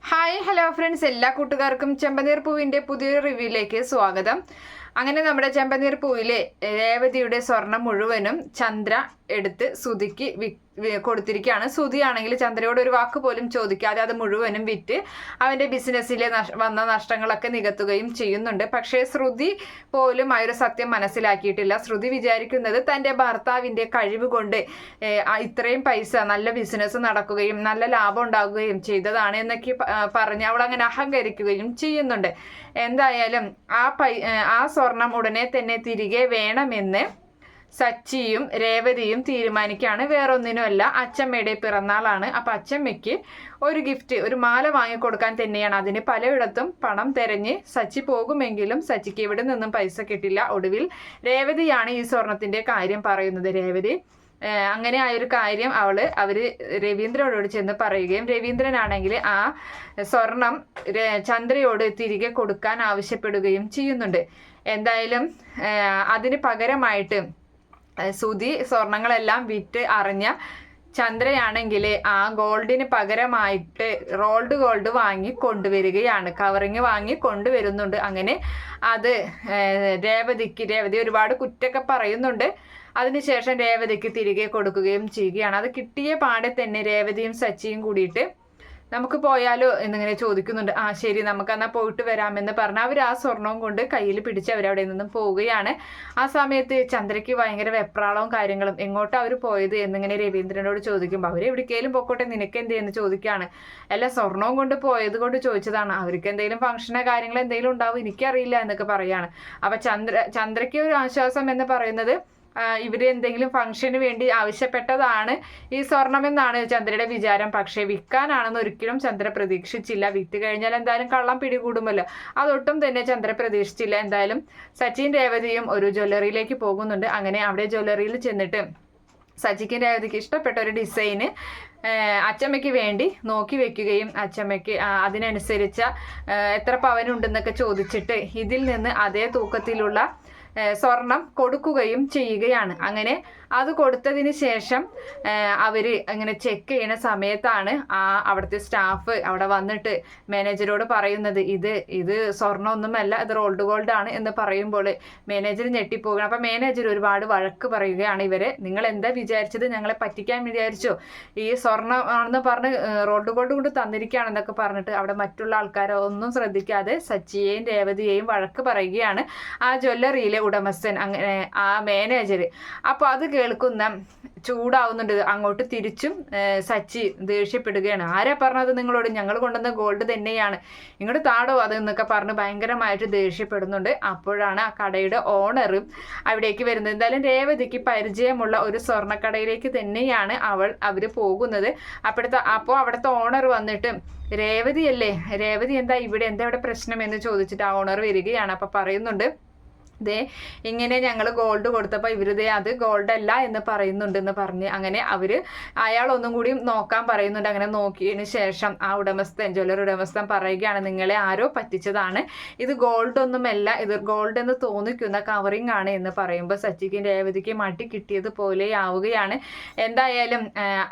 Hi hello friends, എല്ലാ കൂട്ടുകാർക്കും ചെമ്പനീർ പൂവിൻ്റെ പുതിയൊരു റിവ്യൂയിലേക്ക് സ്വാഗതം. അങ്ങനെ നമ്മുടെ ചെമ്പനീർ പൂവിലെ രേവതിയുടെ സ്വർണം മുഴുവനും ചന്ദ്ര എടുത്ത് സുധിക്ക് കൊടുത്തിരിക്കുകയാണ്. സുധിയാണെങ്കിൽ ചന്ദ്രയോട് ഒരു വാക്ക് പോലും ചോദിക്കാതെ അത് മുഴുവനും വിറ്റ് അവൻ്റെ ബിസിനസ്സിലെ വന്ന നഷ്ടങ്ങളൊക്കെ നികത്തുകയും ചെയ്യുന്നുണ്ട്. പക്ഷേ ശ്രുതി പോലും ആ ഒരു സത്യം മനസ്സിലാക്കിയിട്ടില്ല. ശ്രുതി വിചാരിക്കുന്നത് തൻ്റെ ഭർത്താവിൻ്റെ കഴിവ് കൊണ്ട് ഇത്രയും പൈസ നല്ല ബിസിനസ് നടക്കുകയും നല്ല ലാഭം ഉണ്ടാകുകയും ചെയ്തതാണ് എന്നൊക്കെ പറഞ്ഞ് അവൾ അങ്ങനെ അഹങ്കരിക്കുകയും ചെയ്യുന്നുണ്ട്. എന്തായാലും ആ സ്വർണം ഉടനെ തന്നെ തിരികെ വേണമെന്ന് സച്ചിയും രേവതിയും തീരുമാനിക്കുകയാണ്. വേറൊന്നിനുമല്ല, അച്ചമ്മയുടെ പിറന്നാളാണ്. അപ്പം അച്ചമ്മയ്ക്ക് ഒരു ഗിഫ്റ്റ്, ഒരു മാല വാങ്ങിക്കൊടുക്കാൻ തന്നെയാണ്. അതിന് പലയിടത്തും പണം തെരഞ്ഞ് സച്ചി പോകുമെങ്കിലും സച്ചിക്ക് ഇവിടെ നിന്നും പൈസ കിട്ടില്ല. ഒടുവിൽ രേവതിയാണ് ഈ സ്വർണത്തിൻ്റെ കാര്യം പറയുന്നത്. രേവതി അങ്ങനെ ആയൊരു കാര്യം അവർ രവീന്ദ്രനോട് ചെന്ന് പറയുകയും രവീന്ദ്രനാണെങ്കിൽ ആ സ്വർണം ചന്ദ്രയോട് തിരികെ കൊടുക്കാൻ ആവശ്യപ്പെടുകയും ചെയ്യുന്നുണ്ട്. എന്തായാലും അതിന് പകരമായിട്ട് സുധി സ്വർണങ്ങളെല്ലാം വിറ്റ് അറിഞ്ഞ ചന്ദ്രയാണെങ്കിൽ ആ ഗോൾഡിന് പകരമായിട്ട് റോൾഡ് ഗോൾഡ് വാങ്ങി കൊണ്ടുവരികയാണ്. കവറിങ് വാങ്ങി കൊണ്ടുവരുന്നുണ്ട്. അങ്ങനെ അത് രേവതി ഒരുപാട് കുറ്റമൊക്കെ പറയുന്നുണ്ട്. അതിനുശേഷം രേവതിക്ക് തിരികെ കൊടുക്കുകയും ചെയ്യുകയാണ്. അത് കിട്ടിയ പാടെ തന്നെ രേവതിയും സച്ചിയും കൂടിയിട്ട് നമുക്ക് പോയാലോ എന്നിങ്ങനെ ചോദിക്കുന്നുണ്ട്. ശരി, നമുക്കെന്നാൽ പോയിട്ട് വരാമെന്ന് പറഞ്ഞ് അവർ ആ സ്വർണവും കൊണ്ട് കയ്യിൽ പിടിച്ച് അവരവിടെ നിന്നും പോവുകയാണ്. ആ സമയത്ത് ചന്ദ്രയ്ക്ക് ഭയങ്കര വെപ്രാളവും കാര്യങ്ങളും, എങ്ങോട്ടാണ് അവർ പോയത് എന്നിങ്ങനെ രവീന്ദ്രനോട് ചോദിക്കുമ്പോൾ അവർ എവിടേക്കെങ്കിലും പൊക്കോട്ടെ, നിനക്ക് എന്തെന്ന് ചോദിക്കുകയാണ്. അല്ല, സ്വർണവും കൊണ്ട് പോയത് കൊണ്ട് ചോദിച്ചതാണ്, അവർക്ക് എന്തെങ്കിലും ഫംഗ്ഷനോ കാര്യങ്ങളോ എന്തെങ്കിലും ഉണ്ടാവും, എനിക്കറിയില്ല എന്നൊക്കെ പറയാണ്. അപ്പം ചന്ദ്രയ്ക്ക് ഒരു ആശ്വാസം എന്ന് പറയുന്നത് ഇവർ എന്തെങ്കിലും ഫംഗ്ഷന് വേണ്ടി ആവശ്യപ്പെട്ടതാണ് ഈ സ്വർണമെന്നാണ് ചന്ദ്രയുടെ വിചാരം. പക്ഷേ വിൽക്കാനാണെന്ന് ഒരിക്കലും ചന്ദ്ര പ്രതീക്ഷിച്ചില്ല. വിറ്റ് കഴിഞ്ഞാൽ എന്തായാലും കള്ളം പിടികൂടുമല്ലോ, അതൊട്ടും തന്നെ ചന്ദ്ര പ്രതീക്ഷിച്ചില്ല. എന്തായാലും സച്ചിൻ രേവതിയും ഒരു ജ്വല്ലറിയിലേക്ക് പോകുന്നുണ്ട്. അങ്ങനെ അവിടെ ജ്വല്ലറിയിൽ ചെന്നിട്ട് സച്ചിക്കും രേവതിക്ക് ഇഷ്ടപ്പെട്ട ഒരു ഡിസൈന് അച്ചമ്മയ്ക്ക് വേണ്ടി നോക്കി വെക്കുകയും അച്ചമ്മയ്ക്ക് അതിനനുസരിച്ച എത്ര പവനുണ്ടെന്നൊക്കെ ചോദിച്ചിട്ട് ഇതിൽ നിന്ന് അതേ തൂക്കത്തിലുള്ള സ്വർണം കൊടുക്കുകയും ചെയ്യുകയാണ്. അങ്ങനെ അത് കൊടുത്തതിന് ശേഷം അവർ അങ്ങനെ ചെക്ക് ചെയ്യുന്ന സമയത്താണ് അവിടുത്തെ സ്റ്റാഫ് അവിടെ വന്നിട്ട് മാനേജരോട് പറയുന്നത് ഇത് സ്വർണ്ണമൊന്നുമല്ല, ഇത് റോൾഡ് ഗോൾഡ് ആണ് എന്ന് പറയുമ്പോൾ മാനേജർ ഞെട്ടിപ്പോകണം. അപ്പം മാനേജർ ഒരുപാട് വഴക്ക് പറയുകയാണ് ഇവരെ. നിങ്ങൾ എന്താ വിചാരിച്ചത്, ഞങ്ങളെ പറ്റിക്കാൻ വിചാരിച്ചോ? ഈ സ്വർണ്ണം ആണെന്ന് പറഞ്ഞ് റോൾഡ് ഗോൾഡ് കൊണ്ട് തന്നിരിക്കുകയാണെന്നൊക്കെ പറഞ്ഞിട്ട് അവിടെ മറ്റുള്ള ആൾക്കാരെ ഒന്നും ശ്രദ്ധിക്കാതെ സച്ചിയെയും രേവതിയെയും വഴക്ക് പറയുകയാണ് ആ ജ്വല്ലറിയിലെ ഉടമസ്ഥൻ, അങ്ങനെ ആ മാനേജർ. അപ്പോൾ അത് കേൾക്കുന്ന ചൂടാവുന്നുണ്ട്. അങ്ങോട്ട് തിരിച്ചും സച്ചി ദേഷ്യപ്പെടുകയാണ്. ആരാ പറഞ്ഞത് നിങ്ങളോട്, ഞങ്ങൾ കൊണ്ടുവന്ന ഗോൾഡ് തന്നെയാണ്, ഇങ്ങോട്ട് താടോ അത് എന്നൊക്കെ പറഞ്ഞ് ഭയങ്കരമായിട്ട് ദേഷ്യപ്പെടുന്നുണ്ട്. അപ്പോഴാണ് ആ കടയുടെ ഓണറും അവിടേക്ക് വരുന്നത്. എന്തായാലും രേവതിക്ക് പരിചയമുള്ള ഒരു സ്വർണ്ണക്കടയിലേക്ക് തന്നെയാണ് അവർ പോകുന്നത്. അപ്പോൾ അവിടുത്തെ ഓണർ വന്നിട്ട് രേവതിയല്ലേ, രേവതി എന്താ ഇവിടെ പ്രശ്നം എന്ന് ചോദിച്ചിട്ട് ആ ഓണർ വരികയാണ്. അപ്പോൾ പറയുന്നുണ്ട്, ഇങ്ങനെ ഞങ്ങൾ ഗോൾഡ് കൊടുത്തപ്പോൾ ഇവരിതേ അത് ഗോൾഡ് അല്ല എന്ന് പറയുന്നുണ്ടെന്ന് പറഞ്ഞ് അങ്ങനെ അയാൾ ഒന്നും കൂടി നോക്കാൻ പറയുന്നുണ്ട്. അങ്ങനെ നോക്കിയതിന് ശേഷം ആ ജ്വല്ലറി ഉടമസ്ഥൻ പറയുകയാണ്, നിങ്ങളെ ആരോ പറ്റിച്ചതാണ്, ഇത് ഗോൾഡ് ഒന്നുമല്ല, ഇത് ഗോൾഡ് എന്ന് തോന്നിക്കുന്ന കവറിങ് ആണ് എന്ന് പറയുമ്പോൾ സച്ചിക്കും രേവതിക്കും മടി കിട്ടിയതുപോലെ ആവുകയാണ്. എന്തായാലും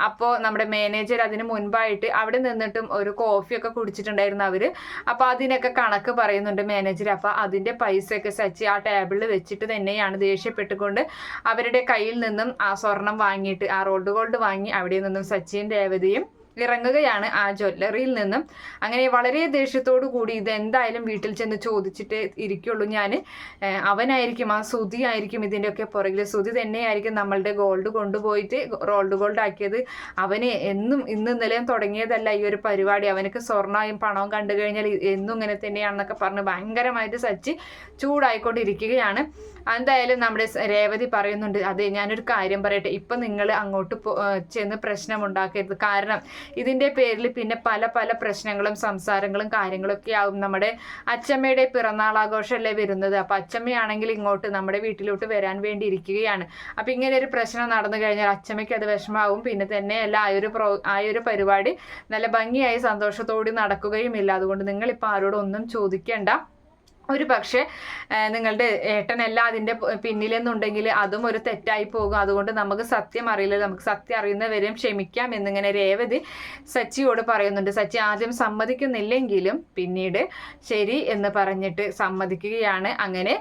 അപ്പോൾ നമ്മുടെ മാനേജർ അതിന് മുൻപായിട്ട് അവിടെ നിന്നിട്ടും ഒരു കോഫിയൊക്കെ കുടിച്ചിട്ടുണ്ടായിരുന്നു അവർ. അപ്പോൾ അതിനൊക്കെ കണക്ക് പറയുന്നുണ്ട് മാനേജർ. അപ്പോൾ അതിൻ്റെ പൈസയൊക്കെ സച്ചി ആ ടേബിളിൽ വെച്ചിട്ട് തന്നെയാണ് ദേഷ്യപ്പെട്ടുകൊണ്ട് അവരുടെ കയ്യിൽ നിന്നും ആ സ്വർണം വാങ്ങിയിട്ട് ആ റോൾഡ് ഗോൾഡ് വാങ്ങി അവിടെ നിന്നും സച്ചിൻ രേവതിയും ഇറങ്ങുകയാണ് ആ ജ്വല്ലറിയിൽ നിന്നും. അങ്ങനെ വളരെ ദേഷ്യത്തോടു കൂടി ഇതെന്തായാലും വീട്ടിൽ ചെന്ന് ചോദിച്ചിട്ട് ഇരിക്കുള്ളൂ ഞാൻ, അവനായിരിക്കും, ആ സുധി ആയിരിക്കും ഇതിൻ്റെയൊക്കെ പുറകിൽ, സുധി തന്നെയായിരിക്കും നമ്മളുടെ ഗോൾഡ് കൊണ്ടുപോയിട്ട് റോൾഡ് ഗോൾഡ് ആക്കിയത്, അവന് ഇന്നും ഇന്നലെയും തുടങ്ങിയതല്ല ഈ ഒരു പരിപാടി, അവനക്ക് സ്വർണ്ണയും പണവും കണ്ടു കഴിഞ്ഞാൽ എന്നും ഇങ്ങനെ തന്നെയാണെന്നൊക്കെ പറഞ്ഞ് ഭയങ്കരമായിട്ട് സച്ചി ചൂടായിക്കൊണ്ടിരിക്കുകയാണ്. എന്തായാലും നമ്മുടെ രേവതി പറയുന്നുണ്ട്, അതെ ഞാനൊരു കാര്യം പറയട്ടെ, ഇപ്പം നിങ്ങൾ അങ്ങോട്ട് ചെന്ന് പ്രശ്നമുണ്ടാക്കരുത്, കാരണം ഇതിൻ്റെ പേരിൽ പിന്നെ പല പല പ്രശ്നങ്ങളും സംസാരങ്ങളും കാര്യങ്ങളൊക്കെ ആവും. നമ്മുടെ അച്ചമ്മയുടെ പിറന്നാൾ ആഘോഷമല്ലേ വരുന്നത്, അപ്പം അച്ചമ്മയാണെങ്കിൽ ഇങ്ങോട്ട് നമ്മുടെ വീട്ടിലോട്ട് വരാൻ വേണ്ടി ഇരിക്കുകയാണ്. അപ്പം ഇങ്ങനെ ഒരു പ്രശ്നം നടന്നു കഴിഞ്ഞാൽ അച്ചമ്മയ്ക്ക് അത് വിഷമാവും. പിന്നെ തന്നെയല്ല ആ ഒരു പരിപാടി നല്ല ഭംഗിയായി സന്തോഷത്തോടെ നടക്കുകയുമില്ല. അതുകൊണ്ട് നിങ്ങളിപ്പോൾ ആരോടും ഒന്നും ചോദിക്കേണ്ട, ഒരു പക്ഷേ നിങ്ങളുടെ ഏട്ടനല്ല അതിൻ്റെ പിന്നിലെന്നുണ്ടെങ്കിൽ അതും ഒരു തെറ്റായി പോകും. അതുകൊണ്ട് നമുക്ക് സത്യം അറിയില്ല, നമുക്ക് സത്യം അറിയുന്നവരെയും ക്ഷമിക്കാം എന്നിങ്ങനെ രേവതി സച്ചിയോട് പറയുന്നുണ്ട്. സച്ചി ആദ്യം സമ്മതിക്കുന്നില്ലെങ്കിലും പിന്നീട് ശരി എന്ന് പറഞ്ഞിട്ട് സമ്മതിക്കുകയാണ്. അങ്ങനെ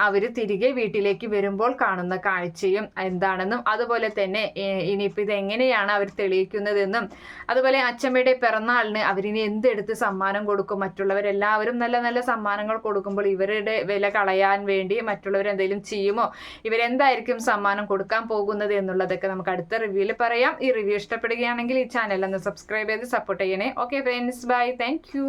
അവർ തിരികെ വീട്ടിലേക്ക് വരുമ്പോൾ കാണുന്ന കാഴ്ചയും എന്താണെന്നും അതുപോലെ തന്നെ ഇനിയിപ്പോൾ ഇതെങ്ങനെയാണ് അവർ തെളിയിക്കുന്നതെന്നും അതുപോലെ അച്ചമ്മയുടെ പിറന്നാളിന് അവരിനി എന്തെടുത്ത് സമ്മാനം കൊടുക്കും, മറ്റുള്ളവരെല്ലാവരും നല്ല നല്ല സമ്മാനങ്ങൾ കൊടുക്കുമ്പോൾ ഇവരുടെ വില കളയാൻ വേണ്ടി മറ്റുള്ളവർ എന്തെങ്കിലും ചെയ്യുമോ, ഇവരെന്തായിരിക്കും സമ്മാനം കൊടുക്കാൻ പോകുന്നത് എന്നുള്ളതൊക്കെ നമുക്ക് അടുത്ത റിവ്യൂവിൽ പറയാം. ഈ റിവ്യൂ ഇഷ്ടപ്പെടുകയാണെങ്കിൽ ഈ ചാനൽ ഒന്ന് സബ്സ്ക്രൈബ് ചെയ്ത് സപ്പോർട്ട് ചെയ്യണേ. Okay friends, bye, thank U.